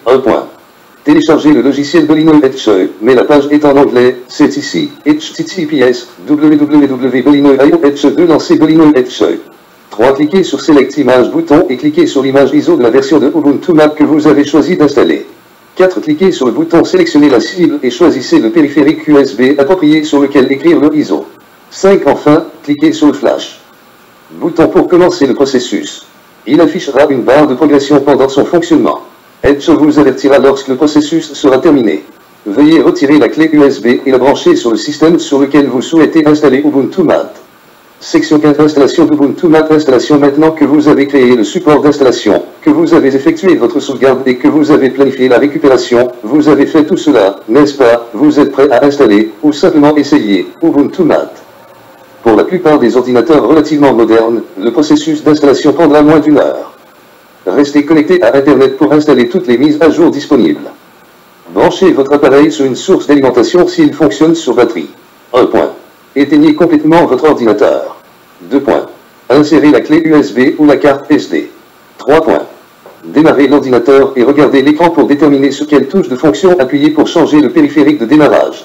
télécharger le logiciel Bolino Etche, mais la page est en anglais, c'est ici. https www.bolino.io Etche 2 lancer Bolino Etche. 3. Cliquez sur Select Image bouton et cliquez sur l'image ISO de la version de Ubuntu Mat que vous avez choisi d'installer. 4. Cliquez sur le bouton Sélectionner la cible et choisissez le périphérique USB approprié sur lequel écrire le ISO. 5. Enfin, cliquez sur le flash bouton pour commencer le processus. Il affichera une barre de progression pendant son fonctionnement. Etche vous avertira lorsque le processus sera terminé. Veuillez retirer la clé USB et la brancher sur le système sur lequel vous souhaitez installer Ubuntu Mat. Section 4. Installation d'Ubuntu Mat. Installation. Maintenant que vous avez créé le support d'installation, que vous avez effectué votre sauvegarde et que vous avez planifié la récupération, vous avez fait tout cela, n'est-ce pas? Vous êtes prêt à installer, ou simplement essayer, Ubuntu Mat. Pour la plupart des ordinateurs relativement modernes, le processus d'installation prendra moins d'1 heure. Restez connecté à Internet pour installer toutes les mises à jour disponibles. Branchez votre appareil sur une source d'alimentation s'il fonctionne sur batterie. 1. Éteignez complètement votre ordinateur. 2. Insérez la clé USB ou la carte SD. 3. Démarrez l'ordinateur et regardez l'écran pour déterminer sur quelle touche de fonction appuyer pour changer le périphérique de démarrage.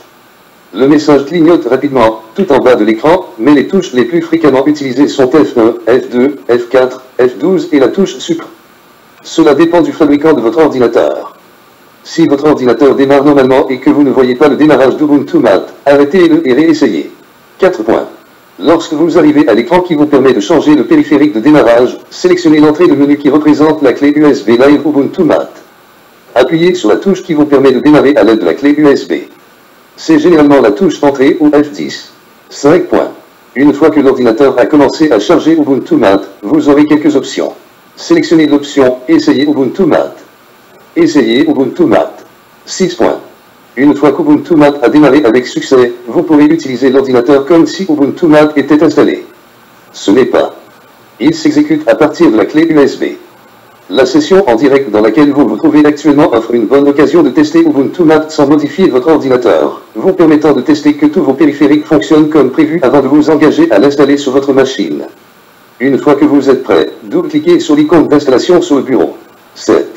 Le message clignote rapidement, tout en bas de l'écran, mais les touches les plus fréquemment utilisées sont F1, F2, F4, F12 et la touche Sucre. Cela dépend du fabricant de votre ordinateur. Si votre ordinateur démarre normalement et que vous ne voyez pas le démarrage d'Ubuntu Mat, arrêtez-le et réessayez. 4. Lorsque vous arrivez à l'écran qui vous permet de changer le périphérique de démarrage, sélectionnez l'entrée de menu qui représente la clé USB Live Ubuntu Mat. Appuyez sur la touche qui vous permet de démarrer à l'aide de la clé USB. C'est généralement la touche Entrée ou F10. 5. Une fois que l'ordinateur a commencé à charger Ubuntu Mat, vous aurez quelques options. Sélectionnez l'option Essayer Ubuntu Mat. Essayez Ubuntu Mat. 6. Une fois qu'Ubuntu Mat a démarré avec succès, vous pourrez utiliser l'ordinateur comme si Ubuntu Mat était installé. Ce n'est pas. Il s'exécute à partir de la clé USB. La session en direct dans laquelle vous vous trouvez actuellement offre une bonne occasion de tester Ubuntu Mat sans modifier votre ordinateur, vous permettant de tester que tous vos périphériques fonctionnent comme prévu avant de vous engager à l'installer sur votre machine. Une fois que vous êtes prêt, double-cliquez sur l'icône d'installation sur le bureau. 7.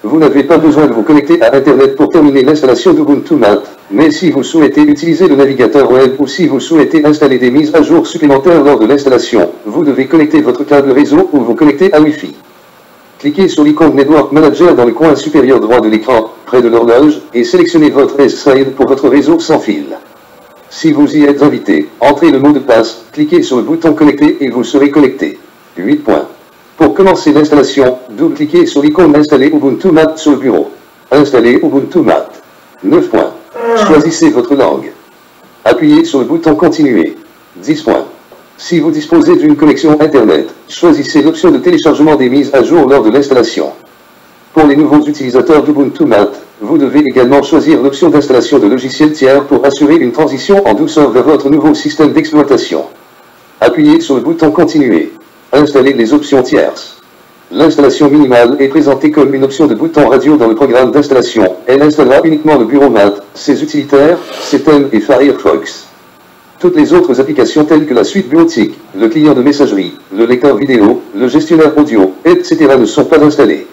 Vous n'avez pas besoin de vous connecter à Internet pour terminer l'installation d'Ubuntu Mat, mais si vous souhaitez utiliser le navigateur web ou si vous souhaitez installer des mises à jour supplémentaires lors de l'installation, vous devez connecter votre câble réseau ou vous connecter à Wi-Fi. Cliquez sur l'icône Network Manager dans le coin supérieur droit de l'écran, près de l'horloge, et sélectionnez votre S-Side pour votre réseau sans fil. Si vous y êtes invité, entrez le mot de passe, cliquez sur le bouton Connecter et vous serez connecté. 8 points. Pour commencer l'installation, double-cliquez sur l'icône Installer Ubuntu Mat sur le bureau. Installer Ubuntu Mat. 9 points. Choisissez votre langue. Appuyez sur le bouton Continuer. 10 points. Si vous disposez d'une connexion Internet, choisissez l'option de téléchargement des mises à jour lors de l'installation. Pour les nouveaux utilisateurs d'Ubuntu Mat, vous devez également choisir l'option d'installation de logiciels tiers pour assurer une transition en douceur vers votre nouveau système d'exploitation. Appuyez sur le bouton Continuer. Installer les options tierces. L'installation minimale est présentée comme une option de bouton radio dans le programme d'installation. Elle installera uniquement le bureau Mat, ses utilitaires, ses thèmes et Firefox. Toutes les autres applications telles que la suite bureautique, le client de messagerie, le lecteur vidéo, le gestionnaire audio, etc. ne sont pas installées.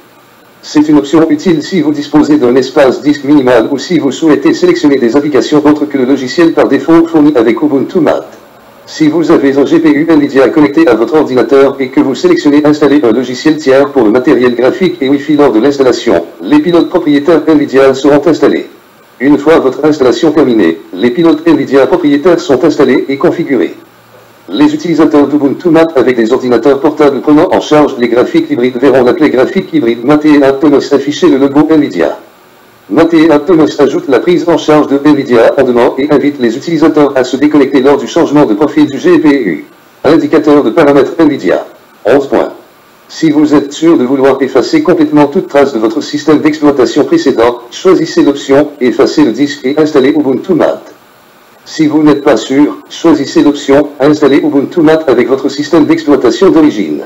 C'est une option utile si vous disposez d'un espace disque minimal ou si vous souhaitez sélectionner des applications autres que le logiciel par défaut fourni avec Ubuntu Mat. Si vous avez un GPU NVIDIA connecté à votre ordinateur et que vous sélectionnez installer un logiciel tiers pour le matériel graphique et Wi-Fi lors de l'installation, les pilotes propriétaires NVIDIA seront installés. Une fois votre installation terminée, les pilotes NVIDIA propriétaires sont installés et configurés. Les utilisateurs d'Ubuntu Mat avec des ordinateurs portables prenant en charge les graphiques hybrides verront l'appel graphique hybride Mate Atomos afficher le logo NVIDIA. Mate Atomos ajoute la prise en charge de NVIDIA en demande et invite les utilisateurs à se déconnecter lors du changement de profil du GPU. Indicateur de paramètres NVIDIA. 11 points. Si vous êtes sûr de vouloir effacer complètement toute trace de votre système d'exploitation précédent, choisissez l'option « Effacer le disque » et installez Ubuntu Mat. Si vous n'êtes pas sûr, choisissez l'option « Installer Ubuntu Mat avec votre système d'exploitation d'origine ».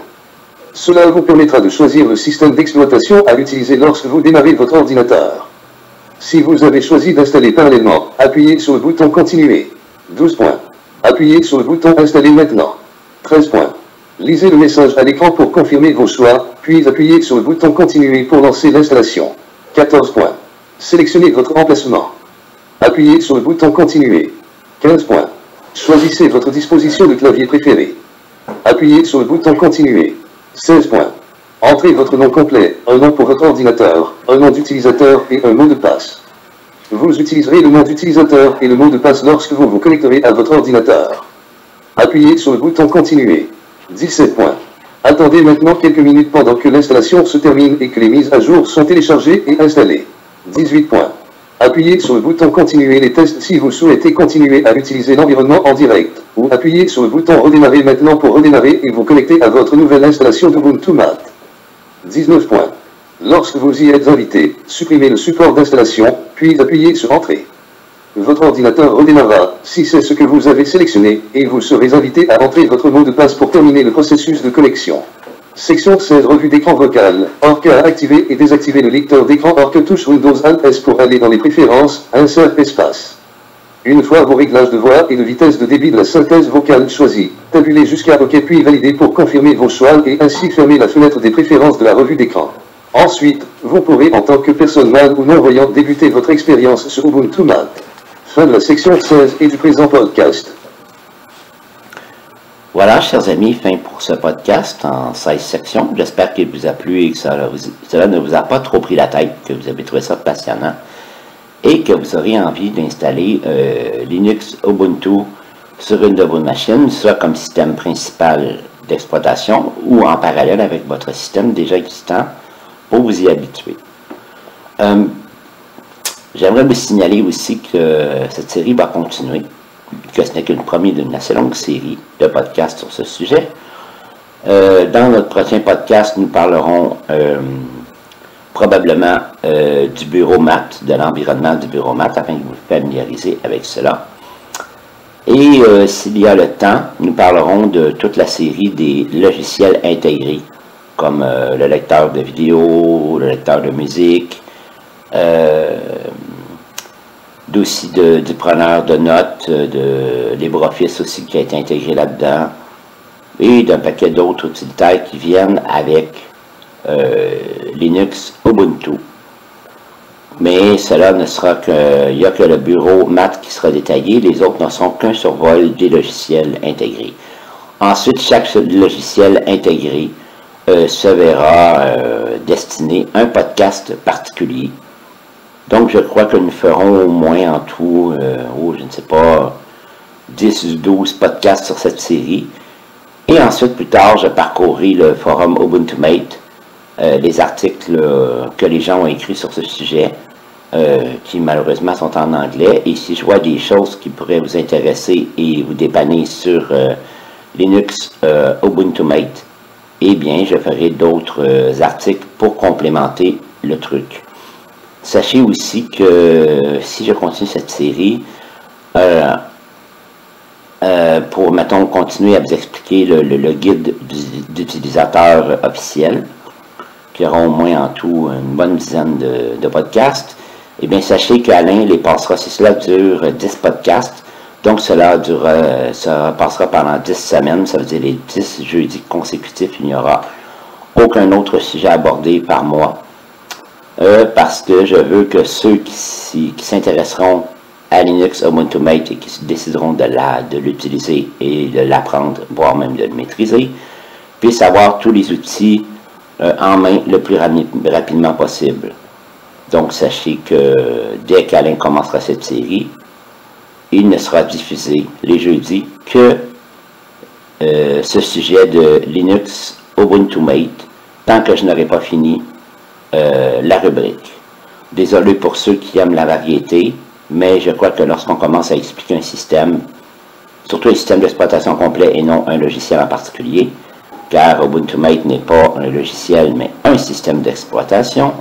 Cela vous permettra de choisir le système d'exploitation à utiliser lorsque vous démarrez votre ordinateur. Si vous avez choisi d'installer parallèlement, appuyez sur le bouton « Continuer ». 12 points. Appuyez sur le bouton « Installer maintenant ». 13 points. Lisez le message à l'écran pour confirmer vos choix, puis appuyez sur le bouton « Continuer » pour lancer l'installation. 14 points. Sélectionnez votre emplacement. Appuyez sur le bouton « Continuer ». 15 points. Choisissez votre disposition de clavier préférée. Appuyez sur le bouton « Continuer ». 16 points. Entrez votre nom complet, un nom pour votre ordinateur, un nom d'utilisateur et un mot de passe. Vous utiliserez le nom d'utilisateur et le mot de passe lorsque vous vous connecterez à votre ordinateur. Appuyez sur le bouton « Continuer ». 17 points. Attendez maintenant quelques minutes pendant que l'installation se termine et que les mises à jour sont téléchargées et installées. 18 points. Appuyez sur le bouton « Continuer les tests » si vous souhaitez continuer à utiliser l'environnement en direct, ou appuyez sur le bouton « Redémarrer maintenant » pour redémarrer et vous connecter à votre nouvelle installation d'Ubuntu Mat. 19 points. Lorsque vous y êtes invité, supprimez le support d'installation, puis appuyez sur « Entrée ». Votre ordinateur redémarrera, si c'est ce que vous avez sélectionné, et vous serez invité à entrer votre mot de passe pour terminer le processus de connexion. Section 16 Revue d'écran vocale. ORC à activer et désactiver le lecteur d'écran ORC touche Windows Alt S pour aller dans les préférences, insert espace. Une fois vos réglages de voix et de vitesse de débit de la synthèse vocale choisis, tabulez jusqu'à OK puis validez pour confirmer vos choix et ainsi fermer la fenêtre des préférences de la revue d'écran. Ensuite, vous pourrez en tant que personne malade ou non-voyante débuter votre expérience sur Ubuntu Mat. Fin de la section 16 et du présent podcast. Voilà, chers amis, fin pour ce podcast en 16 sections. J'espère qu'il vous a plu et que cela ne vous a pas trop pris la tête, que vous avez trouvé ça passionnant et que vous aurez envie d'installer Linux Ubuntu sur une de vos machines, soit comme système principal d'exploitation ou en parallèle avec votre système déjà existant pour vous y habituer. J'aimerais vous signaler aussi que cette série va continuer, que ce n'est qu'une première d'une assez longue série de podcasts sur ce sujet. Dans notre prochain podcast, nous parlerons probablement du bureau mat, de l'environnement du bureau mat, afin que vous vous familiarisez avec cela. Et s'il y a le temps, nous parlerons de toute la série des logiciels intégrés, comme le lecteur de vidéo, le lecteur de musique, aussi du preneur de notes, de LibreOffice aussi qui a été intégré là-dedans, et d'un paquet d'autres utilitaires qui viennent avec Linux Ubuntu. Mais cela ne sera que, il n'y a que le bureau mat qui sera détaillé, les autres ne sont qu'un survol des logiciels intégrés. Ensuite, chaque logiciel intégré se verra destiné un podcast particulier. Donc, je crois que nous ferons au moins en tout, je ne sais pas, 10 ou 12 podcasts sur cette série. Et ensuite, plus tard, je parcourrai le forum UbuntuMate, les articles que les gens ont écrits sur ce sujet, qui malheureusement sont en anglais. Et si je vois des choses qui pourraient vous intéresser et vous dépanner sur Linux UbuntuMate, eh bien, je ferai d'autres articles pour complémenter le truc. Sachez aussi que si je continue cette série, pour, mettons, continuer à vous expliquer le guide d'utilisateur officiel, qui aura au moins en tout une bonne dizaine de podcasts, eh bien, sachez qu'Alain les passera, si cela dure 10 podcasts, donc ça passera pendant 10 semaines, ça veut dire les 10 jeudis consécutifs, il n'y aura aucun autre sujet abordé par mois, parce que je veux que ceux qui s'intéresseront à Linux UbuntuMate et qui décideront de l'utiliser et de l'apprendre, voire même de le maîtriser, puissent avoir tous les outils en main le plus rapidement possible. Donc sachez que dès qu'Alain commencera cette série, il ne sera diffusé les jeudis que ce sujet de Linux UbuntuMate, tant que je n'aurai pas fini la rubrique. Désolé pour ceux qui aiment la variété, mais je crois que lorsqu'on commence à expliquer un système, surtout un système d'exploitation complet et non un logiciel en particulier, car UbuntuMate n'est pas un logiciel, mais un système d'exploitation,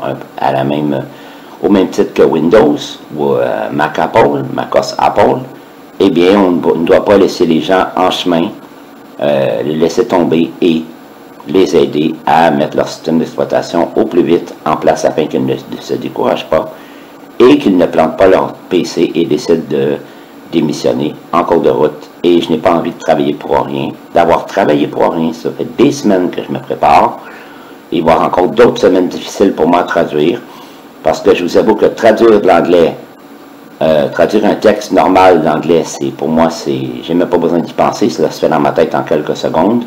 au même titre que Windows ou MacOS Apple, eh bien, on ne doit pas laisser les gens en chemin, les laisser tomber et les aider à mettre leur système d'exploitation au plus vite en place afin qu'ils ne se découragent pas et qu'ils ne plantent pas leur PC et décident de démissionner en cours de route. Et je n'ai pas envie de travailler pour rien, d'avoir travaillé pour rien. Ça fait des semaines que je me prépare. Il va y avoir encore d'autres semaines difficiles pour moi à traduire, parce que je vous avoue que traduire de l'anglais, traduire un texte normal d'anglais, pour moi, j'ai même pas besoin d'y penser, cela se fait dans ma tête en quelques secondes,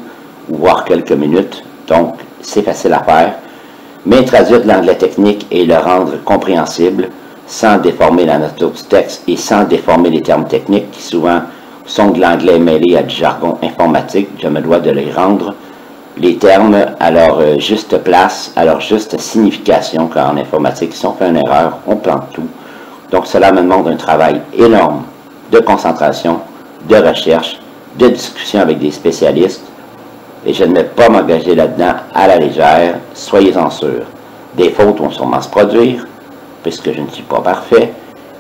voire quelques minutes, donc c'est facile à faire. Mais traduire de l'anglais technique et le rendre compréhensible, sans déformer la nature du texte et sans déformer les termes techniques qui souvent sont de l'anglais mêlé à du jargon informatique, je me dois de les rendre les termes à leur juste place, à leur juste signification, car en informatique, si on fait une erreur, on plante tout. Donc cela me demande un travail énorme de concentration, de recherche, de discussion avec des spécialistes, et je ne vais pas m'engager là-dedans à la légère, soyez-en sûrs. Des fautes vont sûrement se produire, puisque je ne suis pas parfait,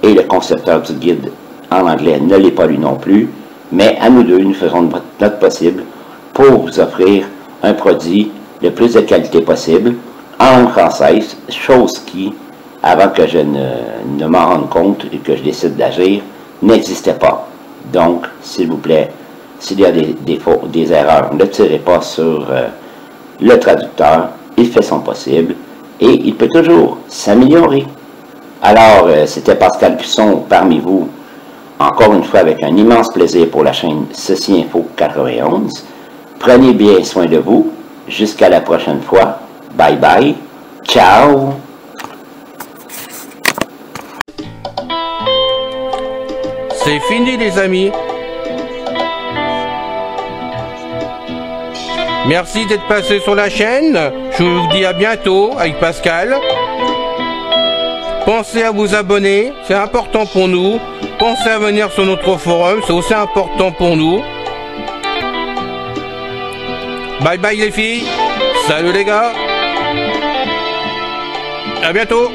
et le concepteur du guide en anglais ne l'est pas lui non plus, mais à nous deux, nous faisons notre possible pour vous offrir un produit le plus de qualité possible, en langue française, chose qui, avant que je ne m'en rende compte et que je décide d'agir, n'existait pas. Donc, s'il vous plaît, s'il y a des erreurs, ne tirez pas sur le traducteur, il fait son possible et il peut toujours s'améliorer. Alors, c'était Pascal Cusson parmi vous, encore une fois avec un immense plaisir pour la chaîne Ceci Info 91. Prenez bien soin de vous. Jusqu'à la prochaine fois. Bye bye. Ciao. C'est fini les amis. Merci d'être passé sur la chaîne. Je vous dis à bientôt avec Pascal. Pensez à vous abonner, c'est important pour nous. Pensez à venir sur notre forum, c'est aussi important pour nous. Bye bye les filles. Salut les gars. À bientôt.